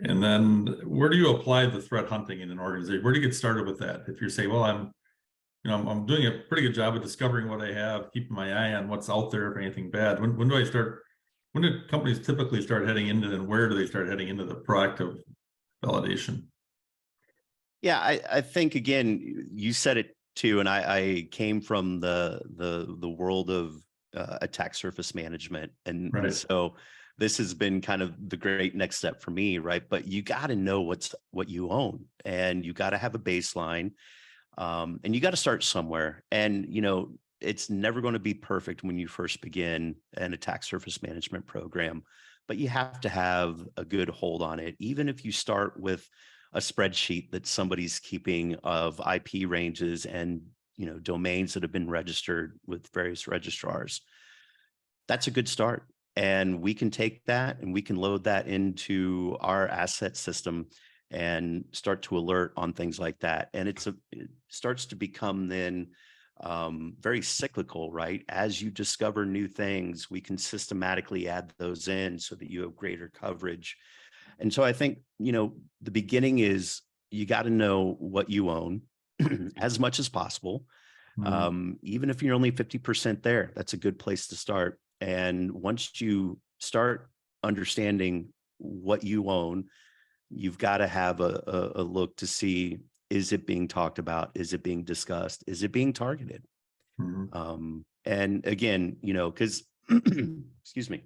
And then where do you apply the threat hunting in an organization? Where do you get started with that? If you're saying, well, I'm doing a pretty good job of discovering what I have, keeping my eye on what's out there if anything bad. When do I start? When do companies typically start heading into, and where do they start heading into the proactive validation? Yeah, I think, again, you said it too, and I came from the world of attack surface management, and Right. so this has been kind of the great next step for me, right? But you got to know what you own, and you got to have a baseline, and you got to start somewhere. And it's never going to be perfect when you first begin an attack surface management program, but you have to have a good hold on it, even if you start with a spreadsheet that somebody's keeping of IP ranges and domains that have been registered with various registrars. That's a good start. And we can take that and we can load that into our asset system and start to alert on things like that. And it starts to become then very cyclical, right? As you discover new things, we can systematically add those in so that you have greater coverage. And so I think, the beginning is you got to know what you own as much as possible. Even if you're only 50% there, that's a good place to start. And once you start understanding what you own, you've got to have a look to see, is it being talked about? Is it being discussed? Is it being targeted? And again, because, excuse me,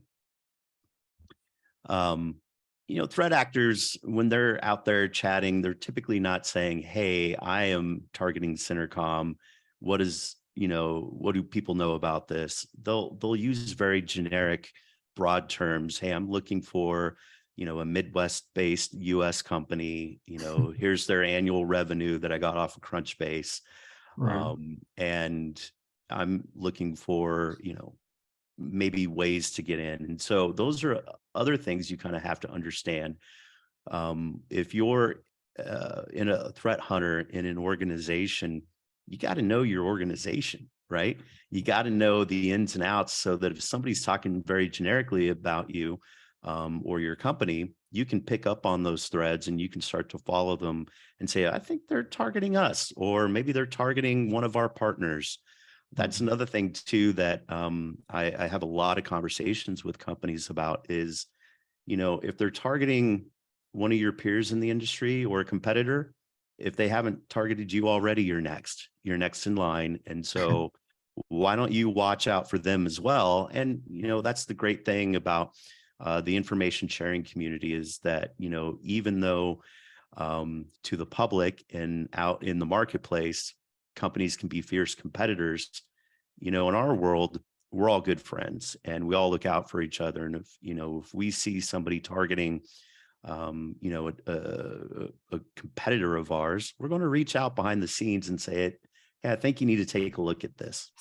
threat actors, when they're out there chatting, they're typically not saying, hey, I am targeting SynerComm. What do people know about this? They'll use very generic, broad terms. Hey, I'm looking for, a Midwest-based US company. Here's their annual revenue that I got off of Crunchbase. Right. And I'm looking for, maybe ways to get in. And so those are other things you kind of have to understand. If you're in a threat hunter in an organization, you got to know your organization, right? You got to know the ins and outs so that if somebody's talking very generically about you or your company, you can pick up on those threads and you can start to follow them and say, I think they're targeting us, or maybe they're targeting one of our partners. That's another thing too that I have a lot of conversations with companies about is, if they're targeting one of your peers in the industry or a competitor, if they haven't targeted you already, you're next in line. And so why don't you watch out for them as well? And, that's the great thing about the information sharing community is that, even though to the public and out in the marketplace, companies can be fierce competitors, in our world, we're all good friends and we all look out for each other. And if we see somebody targeting, a competitor of ours, we're going to reach out behind the scenes and say, hey, I think you need to take a look at this.